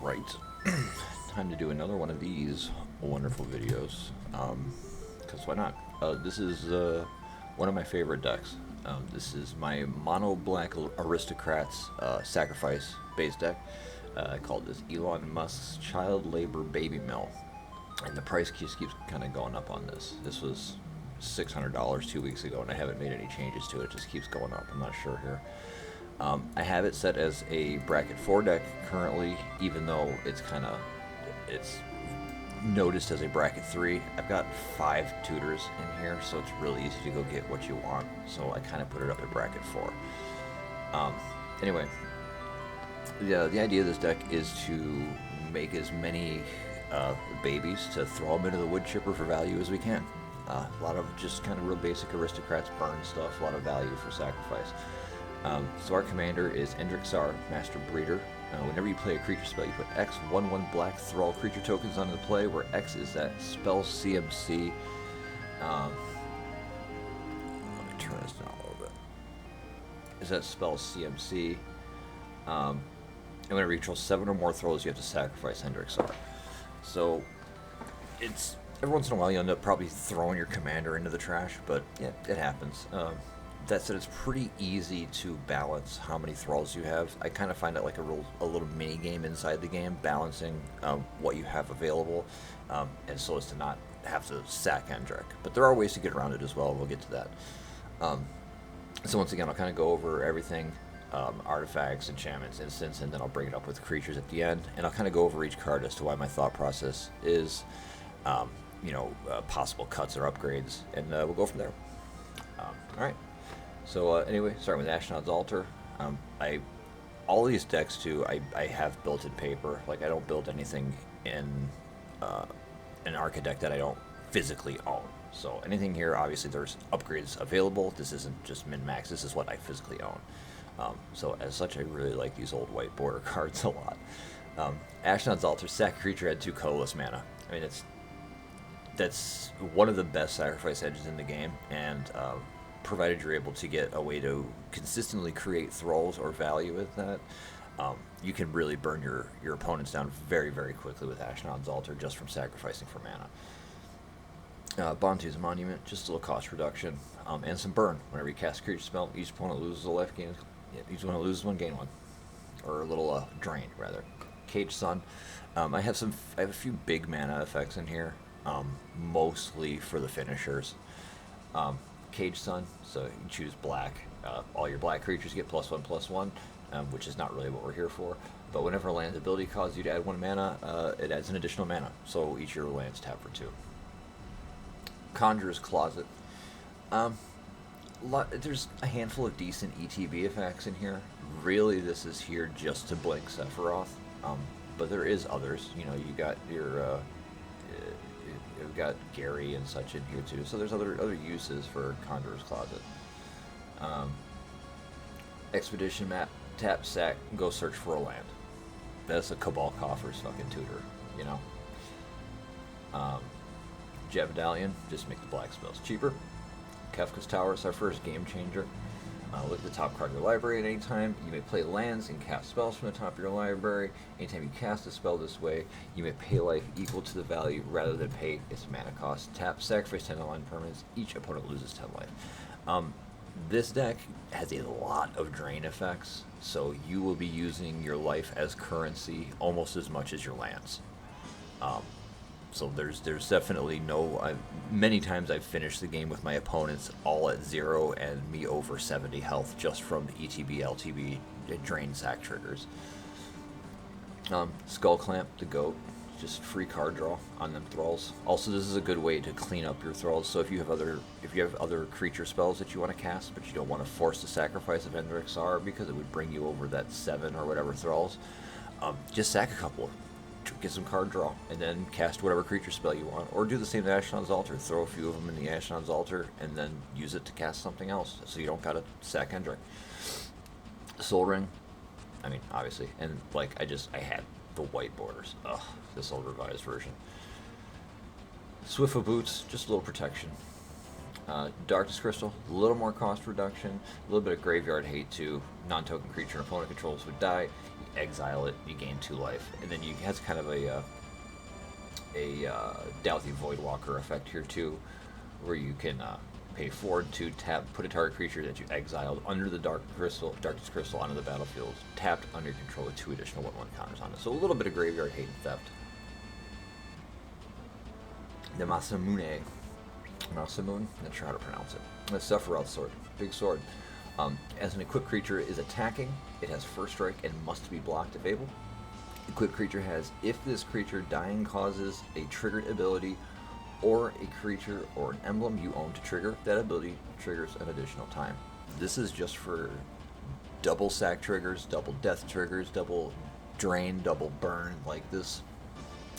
Alright, time to do another one of these wonderful videos, because why not? This is one of my favorite decks. This is my mono black Aristocrats sacrifice base deck. I called this Elon Musk's Child Labor Baby Mill, and the price just keeps kind of going up on this. This was $600 2 weeks ago, and I haven't made any changes to it. It just keeps going up. I'm not sure here. I have it set as a bracket 4 deck currently, even though it's noticed as a bracket 3. I've got 5 tutors in here, so it's really easy to go get what you want. So I kind of put it up at bracket 4. Anyway, the idea of this deck is to make as many babies to throw them into the woodchipper for value as we can. A lot of just kind of real basic Aristocrats burn stuff, a lot of value for sacrifice. So our commander is Endrek Sahr, Master Breeder. Whenever you play a creature spell, you put X 1/1 black thrall creature tokens onto the play, where X is that spell CMC. Let me turn this down a little bit. Is that spell CMC? And whenever you control 7 or more thralls, you have to sacrifice Endrek Sahr. So it's every once in a while you end up probably throwing your commander into the trash, but yeah, it happens. That said, it's pretty easy to balance how many thralls you have. I kind of find it like a little mini game inside the game, balancing what you have available, and so as to not have to sack Endrek. But there are ways to get around it as well. We'll get to that. So once again, I'll kind of go over everything, artifacts, enchantments, instants, and then I'll bring it up with creatures at the end, and I'll kind of go over each card as to why my thought process is, possible cuts or upgrades, and we'll go from there. All right. So anyway, starting with Ashnod's Altar, all these decks too, I have built in paper. Like, I don't build anything in an Architect that I don't physically own. So anything here, obviously there's upgrades available. This isn't just min-max, this is what I physically own. So as such, I really like these old white border cards a lot. Ashnod's Altar, sack creature, add 2 colorless mana. I mean, that's one of the best sacrifice edges in the game, and provided you're able to get a way to consistently create thralls or value with that, you can really burn your opponents down very, very quickly with Ashnod's Altar just from sacrificing for mana. Bontu's Monument, just a little cost reduction, and some burn. Whenever you cast a creature spell, each opponent loses a life, each opponent loses 1, gain 1. Or a little drain, rather. Cage Sun. I have a few big mana effects in here, mostly for the finishers. Cage Sun, so you choose black. All your black creatures get +1/+1, which is not really what we're here for. But whenever a land's ability causes you to add 1 mana, it adds an additional mana. So each of your lands tap for 2. Conjurer's Closet. There's a handful of decent ETB effects in here. Really, this is here just to blink Sephiroth. But there is others. You got your We've got Gary and such in here too, so there's other uses for Conjurer's Closet. Expedition map, tap, sack, go search for a land. That's a Cabal Coffer's fucking tutor, Jet Medallion, just make the black spells cheaper. Kefka's Tower is our first game changer. Look at the top card of your library at any time. You may play lands and cast spells from the top of your library. Anytime you cast a spell this way, you may pay life equal to the value rather than pay its mana cost. Tap, sacrifice 10 online permanents. Each opponent loses 10 life. This deck has a lot of drain effects, so you will be using your life as currency almost as much as your lands. So there's definitely many times I've finished the game with my opponents all at 0 and me over 70 health just from the ETB, LTB, drain sack triggers. Skull Clamp, the goat, just free card draw on them thralls. Also, this is a good way to clean up your thralls. So if you have other creature spells that you want to cast, but you don't want to force the sacrifice of Endrek Sahr because it would bring you over that 7 or whatever thralls, just sack a couple. Get some card draw, and then cast whatever creature spell you want, or do the same to Ashnod's Altar. Throw a few of them in the Ashnod's Altar, and then use it to cast something else, so you don't gotta sack Endrek. Soul Ring, I mean, obviously, and I had the white borders. Ugh, this old revised version. Swiftfoot Boots, just a little protection. Darkness Crystal, a little more cost reduction, a little bit of graveyard hate too. Non-token creature and opponent controls would die. You exile it, you gain 2 life, and then you has kind of a Douthie Voidwalker effect here too, where you can pay 4 to tap, put a target creature that you exiled under the Darkness Crystal onto the battlefield, tapped under your control with 2 additional 1/1 counters on it. So a little bit of graveyard hate and theft. The Masamune, not sure how to pronounce it. The Sephiroth sword, big sword. As an equipped creature is attacking, it has first strike and must be blocked if able. Equipped creature has, if this creature dying causes a triggered ability or a creature or an emblem you own to trigger, that ability triggers an additional time. This is just for double sack triggers, double death triggers, double drain, double burn, like this.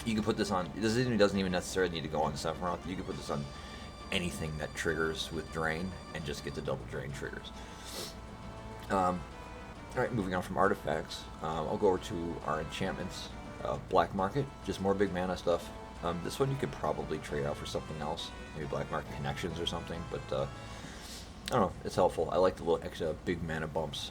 You can put this on, this doesn't even necessarily need to go on Sephiroth. You can put this on anything that triggers with drain and just get the double drain triggers. Alright, moving on from artifacts, I'll go over to our enchantments. Black Market, just more big mana stuff. This one you could probably trade out for something else, maybe Black Market Connections or something, but I don't know, it's helpful. I like the little extra big mana bumps.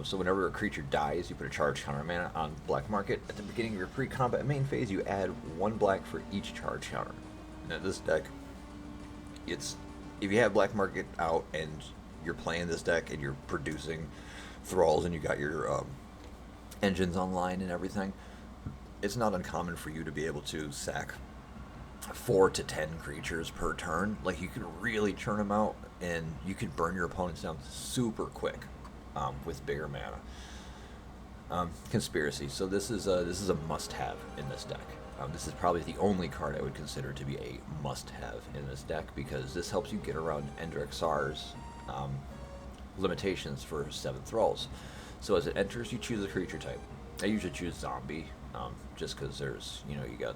So whenever a creature dies, you put a charge counter mana on Black Market. At the beginning of your pre-combat main phase, you add 1 black for each charge counter. Now this deck, it's, if you have Black Market out and you're playing this deck and you're producing thralls and you got your engines online and everything, it's not uncommon for you to be able to sack 4 to 10 creatures per turn. Like, you can really churn them out and you can burn your opponents down super quick with bigger mana. Conspiracy. So this is a must-have in this deck. This is probably the only card I would consider to be a must-have in this deck, because this helps you get around Endrek Sahr's limitations for 7 thralls. So as it enters, you choose a creature type. I usually choose zombie, just because there's, you got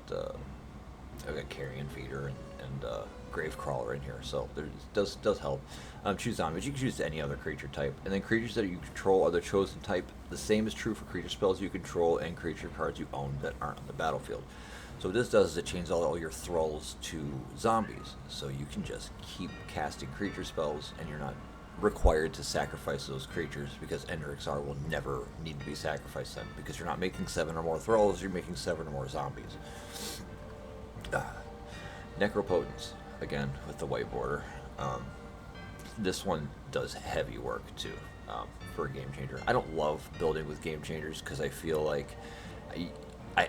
I've got Carrion Feeder and Grave Crawler in here, so it does help. Choose zombies. You can choose any other creature type, and then creatures that you control are the chosen type. The same is true for creature spells you control and creature cards you own that aren't on the battlefield. So what this does is it changes all your thralls to zombies, so you can just keep casting creature spells, and you're not required to sacrifice those creatures, because Endrek Sahr will never need to be sacrificed then, because you're not making 7 or more thralls, you're making 7 or more zombies. Necropotence, again, with the white border. This one does heavy work, too, for a game changer. I don't love building with game changers, because I feel like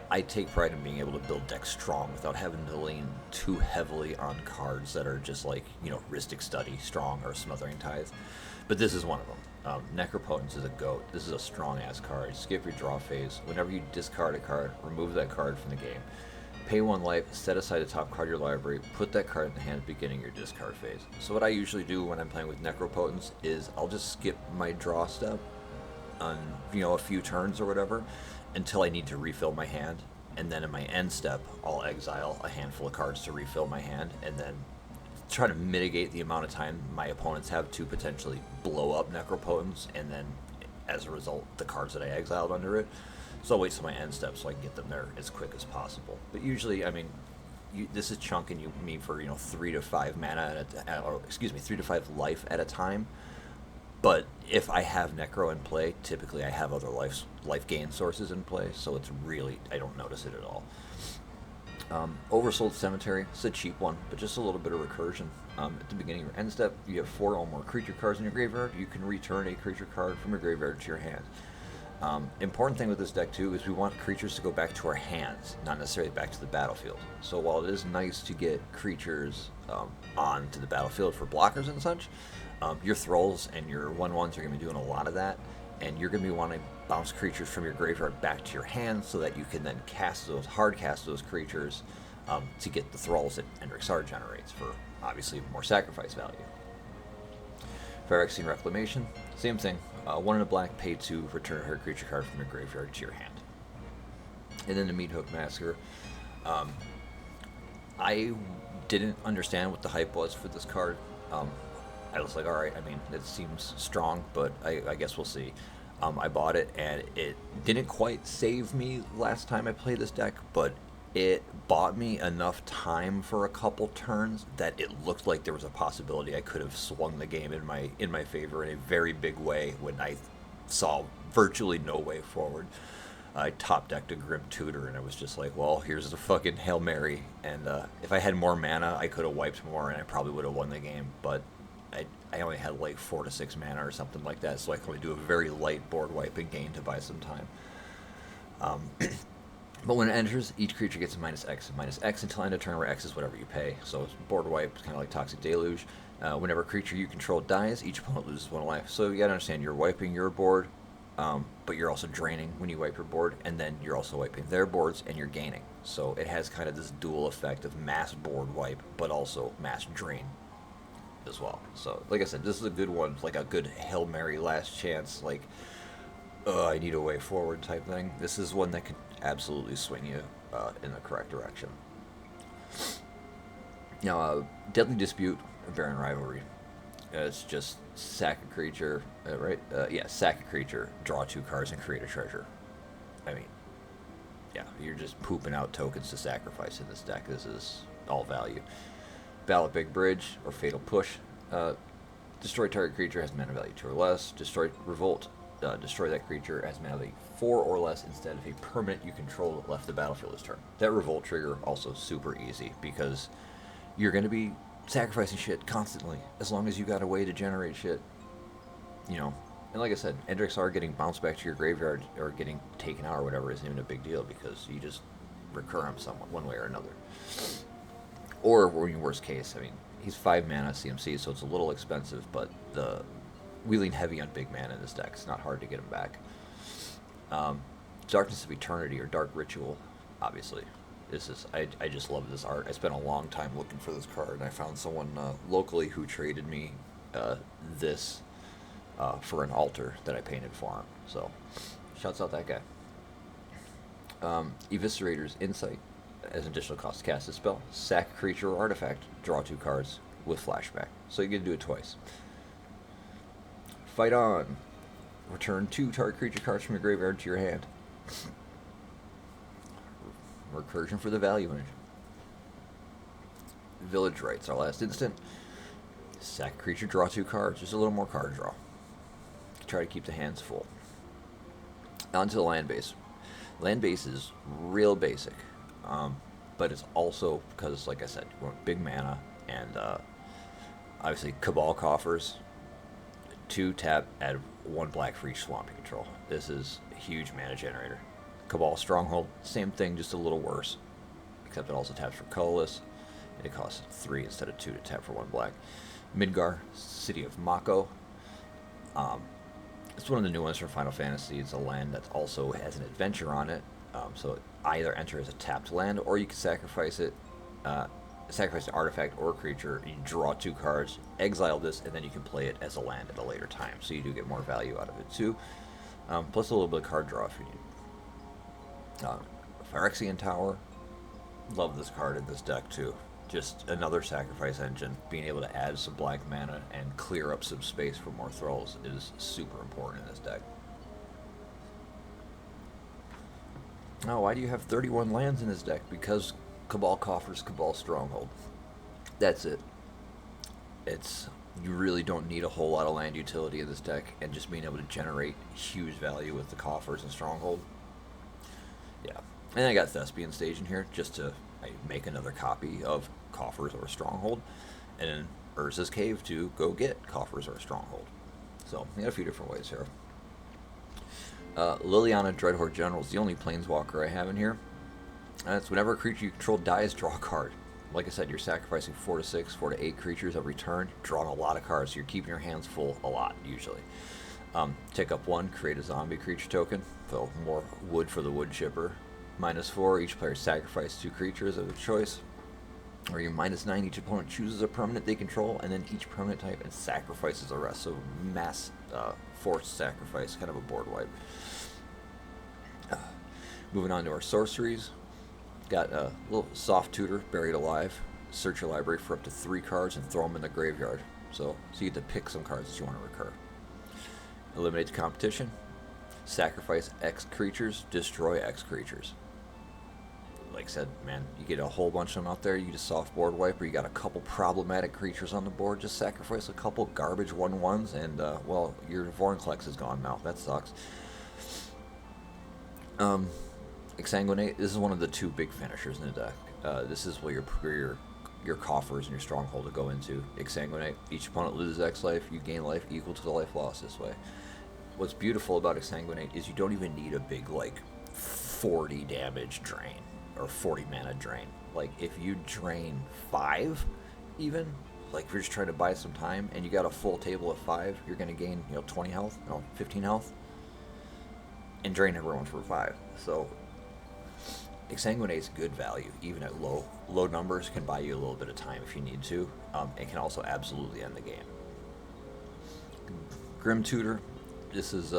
I take pride in being able to build decks strong without having to lean too heavily on cards that are just like, Rhystic Study, strong, or Smothering Tithe. But this is one of them. Necropotence is a goat. This is a strong-ass card. Skip your draw phase. Whenever you discard a card, remove that card from the game. Pay 1 life, set aside the top card of your library, put that card in the hand at the beginning of your discard phase. So what I usually do when I'm playing with Necropotence is I'll just skip my draw step on, a few turns or whatever, until I need to refill my hand, and then in my end step, I'll exile a handful of cards to refill my hand, and then try to mitigate the amount of time my opponents have to potentially blow up Necropotence, and then, as a result, the cards that I exiled under it. So I'll wait till my end step so I can get them there as quick as possible. But usually, this is chunking me for 3 to 5 mana, 3 to 5 life at a time. But if I have Necro in play, typically I have other life gain sources in play, so it's really, I don't notice it at all. Oversold Cemetery, it's a cheap one, but just a little bit of recursion. At the beginning of your end step, you have 4 or more creature cards in your graveyard. You can return a creature card from your graveyard to your hand. Important thing with this deck too is we want creatures to go back to our hands, not necessarily back to the battlefield. So while it is nice to get creatures onto the battlefield for blockers and such, your thralls and your 1/1s are going to be doing a lot of that, and you're going to be wanting to bounce creatures from your graveyard back to your hand so that you can then hard cast those creatures to get the thralls that Endrek Sahr generates for obviously more sacrifice value. Phyrexian Reclamation, same thing. 1 in a black, pay 2, return her creature card from your graveyard to your hand. And then the Meathook Massacre. I didn't understand what the hype was for this card. I was like, alright, it seems strong, but I guess we'll see. I bought it, and it didn't quite save me last time I played this deck, but It bought me enough time for a couple turns that it looked like there was a possibility I could have swung the game in my favor in a very big way when I saw virtually no way forward. I top decked a Grim Tutor, and I was just like, well, here's the fucking Hail Mary. And if I had more mana, I could have wiped more, and I probably would have won the game. But I only had like 4 to 6 mana or something like that, so I can only do a very light board wipe and gain to buy some time. But when it enters, each creature gets a minus X until end of turn, where X is whatever you pay. So it's board wipe, kind of like Toxic Deluge. Whenever a creature you control dies, each opponent loses 1 life. So you gotta understand, you're wiping your board, but you're also draining when you wipe your board, and then you're also wiping their boards, and you're gaining. So it has kind of this dual effect of mass board wipe, but also mass drain as well. So, like I said, this is a good one, like a good Hail Mary last chance, like, I need a way forward type thing. This is one that could absolutely swing you in the correct direction. Now, Deadly Dispute, Baron Rivalry. It's just sack a creature, right? Yeah, sack a creature, draw 2 cards, and create a treasure. I mean, yeah, you're just pooping out tokens to sacrifice in this deck. This is all value. Ballot Big Bridge, or Fatal Push. Destroy target creature has mana value 2 or less. Destroy Revolt. Destroy that creature as mana value 4 or less instead of a permanent you control that left the battlefield this turn. That Revolt trigger also super easy because you're going to be sacrificing shit constantly as long as you got a way to generate shit. You know, and like I said, Endrek Sahr getting bounced back to your graveyard or getting taken out or whatever isn't even a big deal because you just recur him somewhat one way or another. Or in worst case, I mean, he's 5 mana CMC, so it's a little expensive, but the wheeling heavy on big mana in this deck. It's not hard to get him back. Darkness of Eternity, or Dark Ritual, obviously. This is I just love this art. I spent a long time looking for this card, and I found someone locally who traded me this for an altar that I painted for him. So, shouts out that guy. Eviscerator's Insight. As an additional cost to cast this spell, sack a creature or artifact, draw 2 cards with flashback. So you get to do it twice. Fight On. Return 2 target creature cards from your graveyard to your hand. Recursion for the value engine. Village Rites, our last instant. Sack a creature, draw 2 cards. Just a little more card draw. Try to keep the hands full. On to the land base. Land base is real basic. But it's also, because, like I said, you want big mana, and obviously Cabal Coffers, 2 tap, add 1 black for each swamp you control. This is a huge mana generator. Cabal Stronghold, same thing, just a little worse, except it also taps for colorless, and it costs 3 instead of 2 to tap for 1 black. Midgar, City of Mako. It's one of the new ones from Final Fantasy. It's a land that also has an adventure on it. So either enter as a tapped land, or you can sacrifice it, sacrifice an artifact or a creature. You draw 2 cards, exile this, and then you can play it as a land at a later time. So you do get more value out of it too. Plus a little bit of card draw if you need. Phyrexian Tower. Love this card in this deck too. Just another sacrifice engine. Being able to add some black mana and clear up some space for more thralls is super important in this deck. Now, why do you have 31 lands in this deck? Because Cabal Coffers, Cabal Stronghold. That's it. You really don't need a whole lot of land utility in this deck, and just being able to generate huge value with the Coffers and Stronghold. Yeah. And I got Thespian Stage in here just to make another copy of Coffers or Stronghold, and then Urza's Cave to go get Coffers or Stronghold. So, we got a few different ways here. Liliana Dreadhorde General is the only Planeswalker I have in here. That's whenever a creature you control dies, draw a card. Like I said, you're sacrificing 4 to 6, 4 to 8 creatures every turn, drawing a lot of cards, so you're keeping your hands full a lot, usually. Take up 1, create a zombie creature token, so more wood for the woodchipper. -4, each player sacrifices 2 creatures of choice. Or you're -9, each opponent chooses a permanent they control, and then each permanent type and sacrifices the rest. So mass forced sacrifice, kind of a board wipe. Moving on to our sorceries. Got a little soft tutor, Buried Alive. Search your library for up to 3 cards and throw them in the graveyard. So you get to pick some cards that you want to recur. Eliminate competition. Sacrifice X creatures, destroy X creatures. like I said, man, you get a whole bunch of them out there. You just soft board wipe, or you got a couple problematic creatures on the board. Just sacrifice a couple garbage 1/1s, and well, your Vorinclex is gone now. That sucks. Exsanguinate. This is one of the two big finishers in the deck. This is where your coffers and your stronghold to go into. Exsanguinate. Each opponent loses X life. You gain life equal to the life lost this way. What's beautiful about Exsanguinate is you don't even need a big, like, 40 damage drain or 40 mana drain. Like, if you drain 5, even, like, if you're just trying to buy some time and you got a full table of 5, you're going to gain, 20 health, 15 health, and drain everyone for 5. So, Exsanguinate's good value, even at low numbers, can buy you a little bit of time if you need to. It can also absolutely end the game. Grim Tutor. This is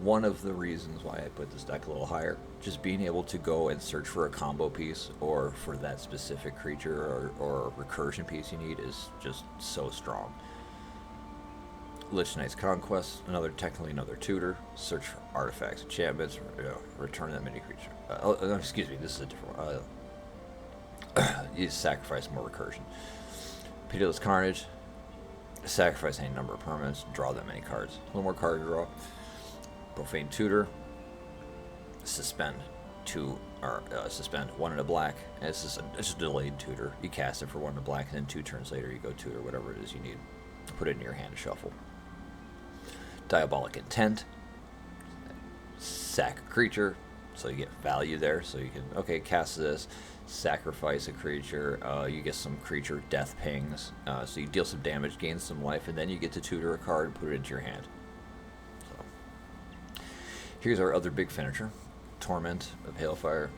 one of the reasons why I put this deck a little higher. Just being able to go and search for a combo piece or for that specific creature or recursion piece you need is just so strong. Lich Knight's Conquest, technically another tutor. Search for artifacts, enchantments, return that mini creature. Excuse me, this is a different one. You sacrifice more recursion. Pitiless Carnage. Sacrifice any number of permanents, draw that many cards. A little more card draw. Profane Tutor. Suspend 1 in a black. And it's a delayed tutor. You cast it for 1 in a black, and then 2 turns later you go tutor whatever it is you need. Put it in your hand to shuffle. Diabolic Intent. Sack a creature, so you get value there. So you can, cast this. Sacrifice a creature, you get some creature death pings, so you deal some damage, gain some life, and then you get to tutor a card and put it into your hand. So, here's our other big finisher, Torment of Hailfire.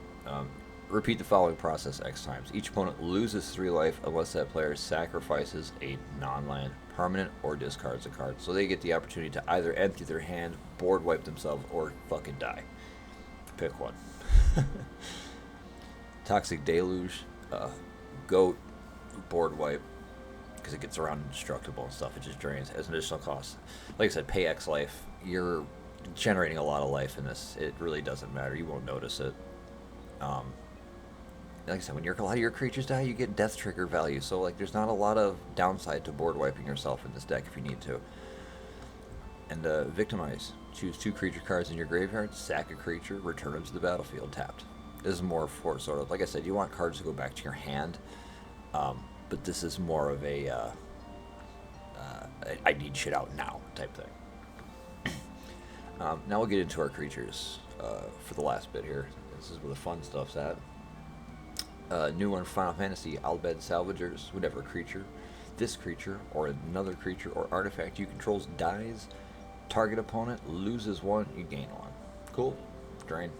Repeat the following process X times. Each opponent loses 3 life unless that player sacrifices a non-land permanent or discards a card. So they get the opportunity to either empty their hand, board wipe themselves, or fucking die. Pick one. Toxic Deluge, Goat, board wipe, because it gets around indestructible and stuff. It just drains as an additional cost. Like I said, pay X life. You're generating a lot of life in this. It really doesn't matter. You won't notice it. Like I said, when a lot of your creatures die, you get death trigger value. So, like, there's not a lot of downside to board wiping yourself in this deck if you need to. And Victimize. Choose 2 creature cards in your graveyard, sack a creature, return them to the battlefield tapped. This is more for sort of, like I said, you want cards to go back to your hand, but this is more of a I need shit out now type thing. Now we'll get into our creatures for the last bit here. This is where the fun stuff's at. New one, Final Fantasy, Albed Salvagers. Whenever a creature, this creature, or another creature or artifact you control dies, target opponent loses 1, you gain 1. Cool. Drain.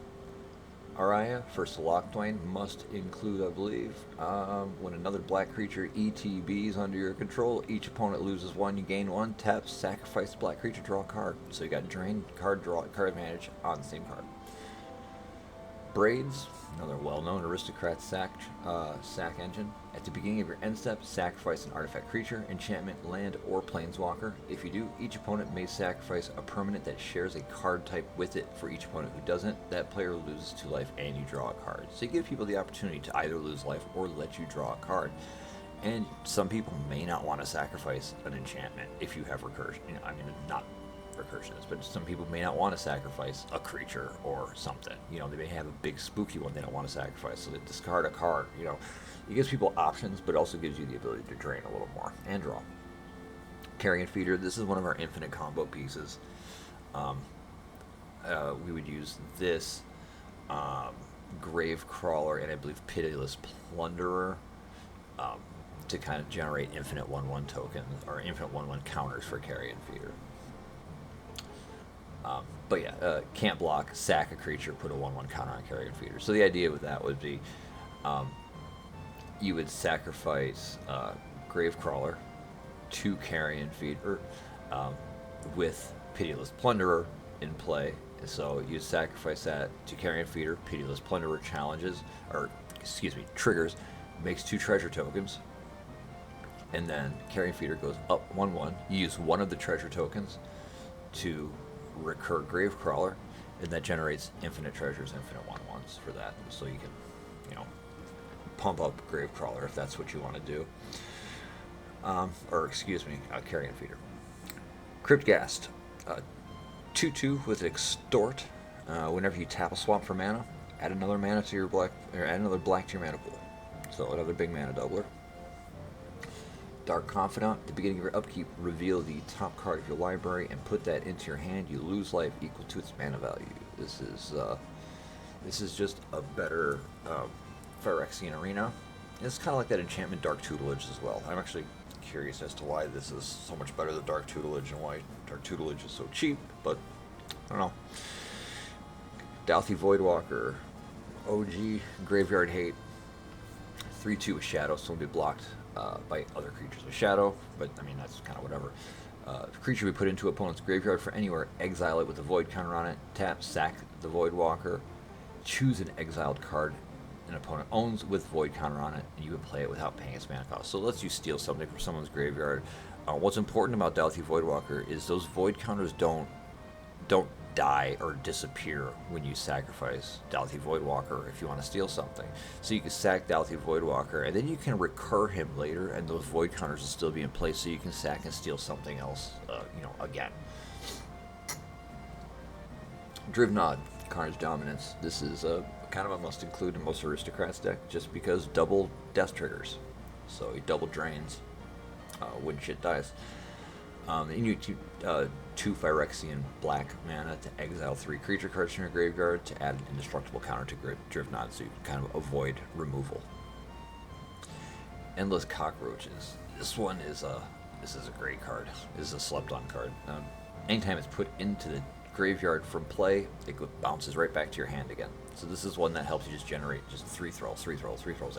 Araya, first Loctwain, must include, I believe, when another black creature ETBs under your control, each opponent loses 1, you gain 1, tap, sacrifice the black creature, draw a card. So you got drain, card draw, card advantage on the same card. Braids, another well-known Aristocrats sack engine. At the beginning of your end step, sacrifice an artifact creature, enchantment, land, or planeswalker. If you do, each opponent may sacrifice a permanent that shares a card type with it. For each opponent who doesn't, that player loses 2 life and you draw a card. So you give people the opportunity to either lose life or let you draw a card. And some people may not want to sacrifice an enchantment if you have recursion. Not recursion is, but some people may not want to sacrifice a creature or something. They may have a big spooky one they don't want to sacrifice, so they discard a card. It gives people options, but also gives you the ability to drain a little more and draw. Carrion Feeder, this is one of our infinite combo pieces. We would use this, Grave Crawler, and I believe Pitiless Plunderer, to kind of generate infinite 1/1 tokens, or infinite 1/1 counters for Carrion Feeder. But yeah, can't block, sack a creature, put a 1/1 counter on Carrion Feeder. So the idea with that would be, you would sacrifice Gravecrawler to Carrion Feeder with Pitiless Plunderer in play. So you sacrifice that to Carrion Feeder. Pitiless Plunderer triggers, makes 2 treasure tokens, and then Carrion Feeder goes up 1/1. You use 1 of the treasure tokens to recur Gravecrawler, and that generates infinite treasures, infinite 1/1s for that. So you can, pump up Gravecrawler if that's what you want to do. Or excuse me, Carrion Feeder. Cryptghast, 2/2 with Extort. Whenever you tap a swamp for mana, add another mana to your black, or add another black to your mana pool. So another big mana doubler. Dark Confidant. At the beginning of your upkeep, reveal the top card of your library and put that into your hand. You lose life equal to its mana value. This is just a better Phyrexian Arena. It's kind of like that enchantment Dark Tutelage as well. I'm actually curious as to why this is so much better than Dark Tutelage and why Dark Tutelage is so cheap, but I don't know. Dalthy Voidwalker, OG Graveyard Hate, 3/2 with Shadow, so it'll be blocked by other creatures with Shadow, but I mean that's kind of whatever. Creature we put into opponent's graveyard for anywhere, exile it with a void counter on it, tap, sack the Voidwalker, choose an exiled card an opponent owns with void counter on it, and you can play it without paying its mana cost. So it lets you steal something from someone's graveyard. What's important about Dalthy Voidwalker is those void counters don't die or disappear when you sacrifice Dalthy Voidwalker if you want to steal something. So you can sack Dalthy Voidwalker, and then you can recur him later, and those void counters will still be in place, so you can sack and steal something else, again. Drivnod, Carnage Dominance. This is kind of a must include in most Aristocrats deck, just because double death triggers. So he double drains when shit dies. And you need two Phyrexian black mana to exile 3 creature cards from your graveyard to add an indestructible counter to Drivnod, so you can kind of avoid removal. Endless Cockroaches. This one is a great card. This is a slept on card. Anytime it's put into the graveyard from play, it bounces right back to your hand again. So this is one that helps you just generate just 3 thralls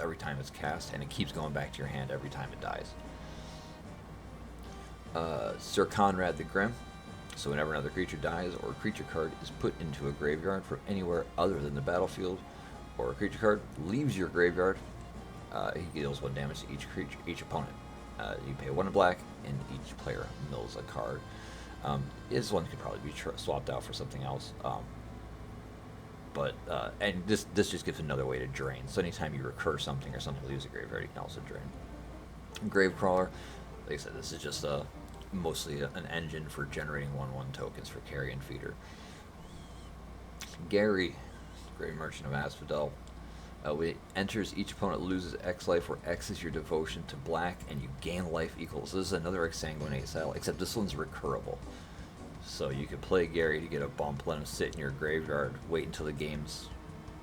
every time it's cast, and it keeps going back to your hand every time it dies. Sir Conrad the Grim. So whenever another creature dies or a creature card is put into a graveyard from anywhere other than the battlefield, or a creature card leaves your graveyard, he deals 1 damage to each opponent. You pay 1 black, and each player mills a card. This one could probably be swapped out for something else. And this just gives another way to drain. So anytime you recur something or something leaves a graveyard, you can also drain. Gravecrawler, like I said, this is just mostly an engine for generating 1/1 tokens for Carrion Feeder. Gary, Grave Merchant of Asphodel. When it enters, each opponent loses X life, where X is your devotion to black, and you gain life equals. This is another Exsanguinate style, except this one's recurable. So you can play Gary to get a bump, let him sit in your graveyard, wait until the game's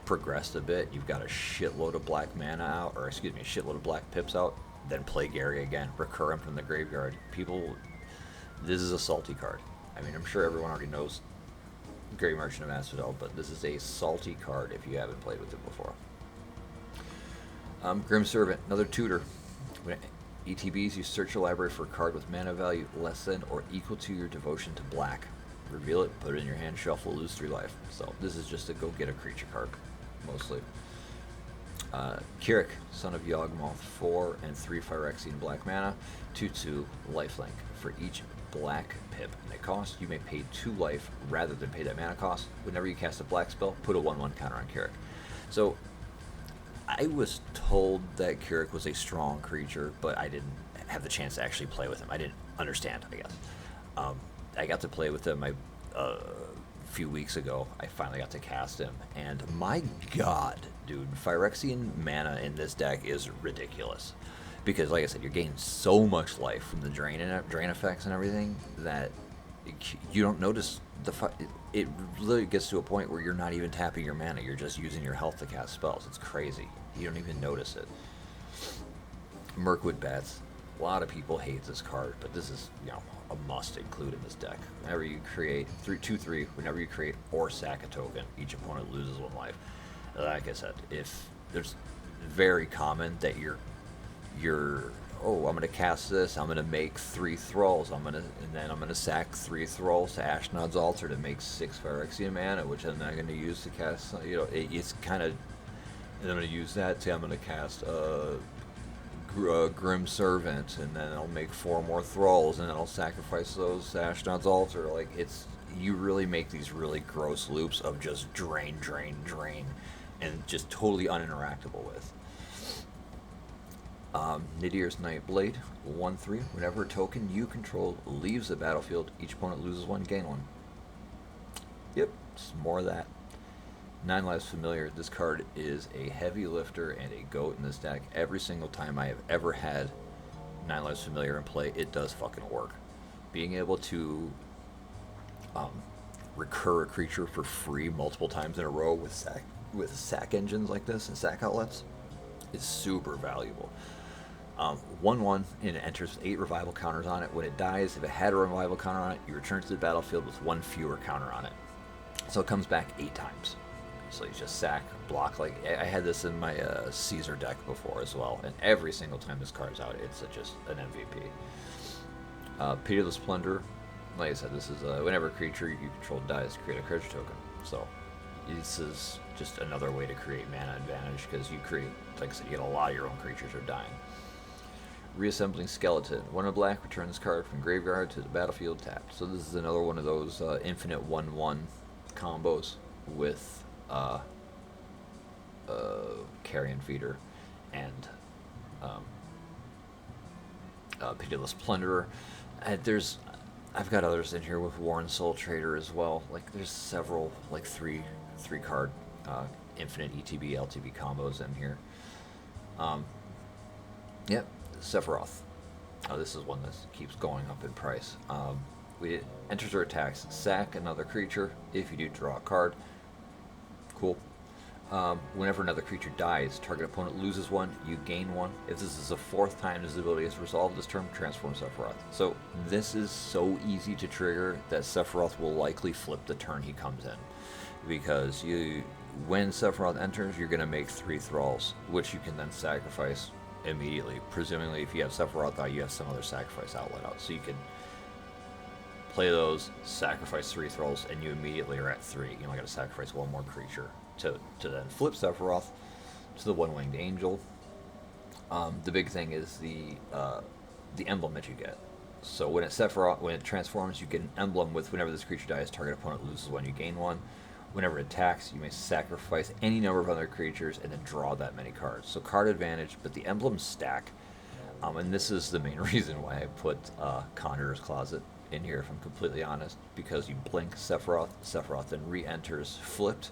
progressed a bit, you've got a shitload of black mana out, or excuse me, a shitload of black pips out, then play Gary again, recur him from the graveyard. This is a salty card. I mean, I'm sure everyone already knows Grave Merchant of Asphodel, but this is a salty card if you haven't played with it before. Grim Servant, another tutor. When ETBs, you search your library for a card with mana value less than or equal to your devotion to black. Reveal it, put it in your hand, shuffle, lose 3 life. So this is just to go get a creature card, mostly. Kirik, Son of Yawgmoth, 4 and 3 Phyrexian black mana, 2/2 lifelink. For each black pip it costs, you may pay 2 life rather than pay that mana cost. Whenever you cast a black spell, put a 1/1 counter on Kirik. So I was told that Kirik was a strong creature, but I didn't have the chance to actually play with him. I didn't understand, I guess. I got to play with him a few weeks ago. I finally got to cast him, and my god, dude, Phyrexian mana in this deck is ridiculous. Because, like I said, you're gaining so much life from the drain effects and everything that you don't notice it literally gets to a point where you're not even tapping your mana. You're just using your health to cast spells. It's crazy. You don't even notice it. Mirkwood Bats. A lot of people hate this card, but this is, a must include in this deck. Whenever you create 2/3, whenever you create or sack a token, each opponent loses 1 life. Like I said, if there's very common that you're I'm gonna cast this, I'm gonna make 3 thralls, and then I'm gonna sack 3 thralls to Ashnod's Altar to make 6 Phyrexian mana, which I'm not gonna use to cast. It's kind of. And I'm gonna use that. Say I'm gonna cast Grim Servant, and then I'll make 4 more thralls, and then I'll sacrifice those to Ashnod's Altar. Like, you really make these really gross loops of just drain, and just totally uninteractable with. Nidier's Nightblade, 1/3. Whenever a token you control leaves the battlefield, each opponent loses one, gain one. Yep, just more of that. 9 Lives Familiar. This card is a heavy lifter and a goat in this deck. Every single time I have ever had 9 Lives Familiar in play, it does fucking work. Being able to recur a creature for free multiple times in a row with sack engines like this and sack outlets is super valuable. 1/1 and it enters with 8 revival counters on it. When it dies, if it had a revival counter on it, you return to the battlefield with 1 fewer counter on it. So it comes back 8 times. So you just sack, block. Like I had this in my Caesar deck before as well, and every single time this card's out, it's just an MVP. Pitiless Plunder. Like I said, this is whenever a creature you control dies, create a creature token. So this is just another way to create mana advantage because you create, like I said, you get a lot of your own creatures are dying. Reassembling Skeleton. 1 black, return this card from graveyard to the battlefield tapped. So this is another one of those infinite 1/1 combos with Carrion Feeder and Pitiless Plunderer. I've got others in here with Warren Soul Trader as well. Like there's several like three card infinite ETB LTB combos in here. Yep, Sephiroth. This is one that keeps going up in price. Enters or attacks, sack another creature. If you do, draw a card. Cool. Whenever another creature dies, target opponent loses 1, you gain 1. If this is the 4th time this ability is resolved this turn, transform Sephiroth. So this is so easy to trigger that Sephiroth will likely flip the turn he comes in. Because when Sephiroth enters, you're going to make 3 thralls, which you can then sacrifice immediately. Presumably, if you have Sephiroth out, you have some other sacrifice outlet out. So you can play those, sacrifice 3 thralls, and you immediately are at 3. You only got to sacrifice 1 more creature to then flip Sephiroth to the 1-winged angel. The big thing is the emblem that you get. So when it transforms, you get an emblem with whenever this creature dies, target opponent loses 1, you gain 1. Whenever it attacks, you may sacrifice any number of other creatures and then draw that many cards. So card advantage, but the emblems stack. And this is the main reason why I put Conjurer's Closet in here, if I'm completely honest, because you blink Sephiroth then re-enters flipped,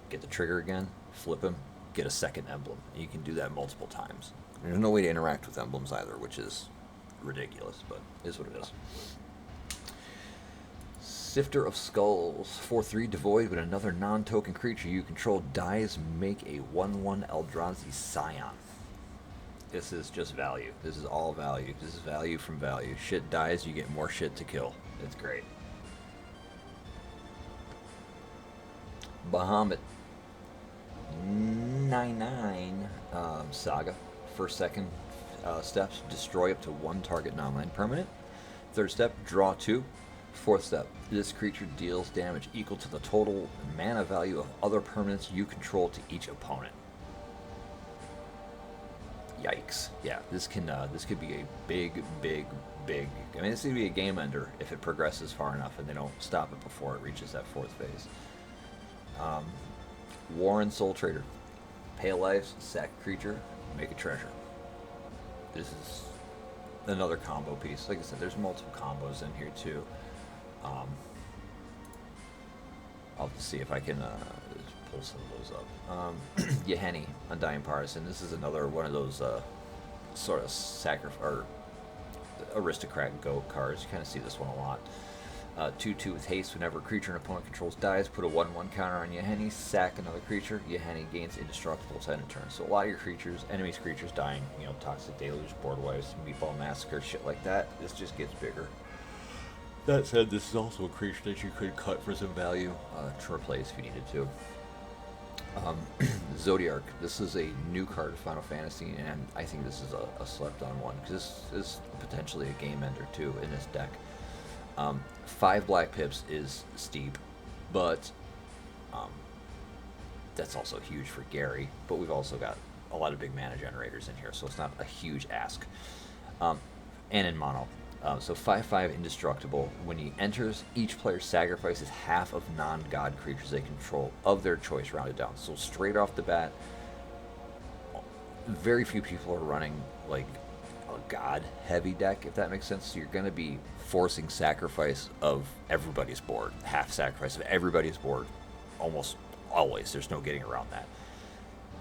get the trigger again, flip him, get a second emblem. You can do that multiple times. There's no way to interact with emblems either, which is ridiculous, but is what it is. Sifter of Skulls, 4/3 devoid when another non-token creature you control dies, make a 1/1 Eldrazi Scion. This is just value. This is all value. This is value from value. Shit dies, you get more shit to kill. It's great. Bahamut. 9/9 Saga. First, second steps, destroy up to 1 target non-land permanent. Third step, draw 2. Fourth step, this creature deals damage equal to the total mana value of other permanents you control to each opponent. Yikes. Yeah, this could be a big. I mean, this could be a game ender if it progresses far enough and they don't stop it before it reaches that 4th phase. Warren Soul Trader. Pay a life, sack a creature, make a treasure. This is another combo piece. Like I said, there's multiple combos in here too. I'll see if I can pull some of those up. Yahenni, Undying Partisan. This is another one of those sort of or aristocrat goat cards. You kind of see this one a lot. 2/2 with haste. Whenever a creature an opponent controls dies, put a 1/1 counter on Yahenni, sack another creature. Yahenni gains indestructible to end a turn. So a lot of your enemies' creatures dying, Toxic Deluge, Boardwipes, Meatball Massacre, shit like that. This just gets bigger. That said, this is also a creature that you could cut for some value to replace if you needed to. Zodiarch. This is a new card of Final Fantasy, and I think this is a slept-on one, because this is potentially a game ender too in this deck. 5 black pips is steep, but that's also huge for Gary. But we've also got a lot of big mana generators in here, so it's not a huge ask. And in mono. So 5/5 indestructible. When he enters, each player sacrifices half of non-god creatures they control of their choice rounded down. So straight off the bat, very few people are running like a god heavy deck, if that makes sense. So you're going to be forcing sacrifice of everybody's board, half sacrifice of everybody's board, almost always. There's no getting around that.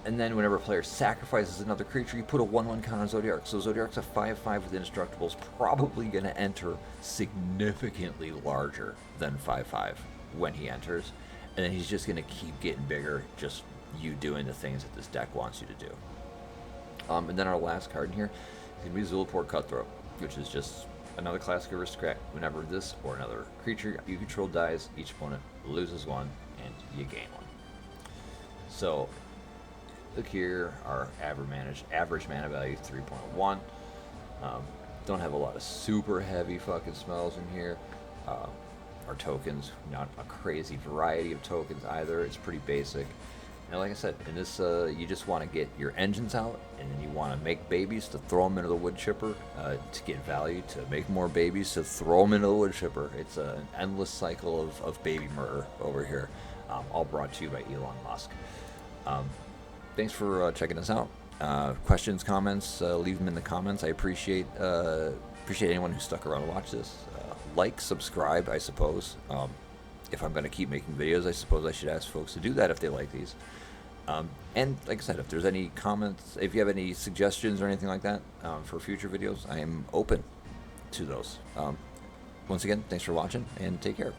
And then whenever a player sacrifices another creature, you put a 1/1 count on Zodiark. So Zodiark's a 5/5 with Indestructibles, probably going to enter significantly larger than 5/5 when he enters. And then he's just going to keep getting bigger, just you doing the things that this deck wants you to do. And then our last card in here is going to be Zulaport Cutthroat, which is just another classic aristocrat. Whenever this or another creature you control dies, each opponent loses one and you gain one. So look here, our average mana value 3.1. Don't have a lot of super heavy fucking smells in here. Our tokens, not a crazy variety of tokens either. It's pretty basic. And like I said, in this, you just want to get your engines out, and then you want to make babies to throw them into the woodchipper to get value, to make more babies to throw them into the woodchipper. It's an endless cycle of baby murder over here, all brought to you by Elon Musk. Thanks for checking us out. Questions, comments, leave them in the comments. I appreciate anyone who stuck around to watch this. Like, subscribe, I suppose. If I'm going to keep making videos, I suppose I should ask folks to do that if they like these. And like I said, if there's any comments, if you have any suggestions or anything like that for future videos, I am open to those. Once again, thanks for watching, and take care.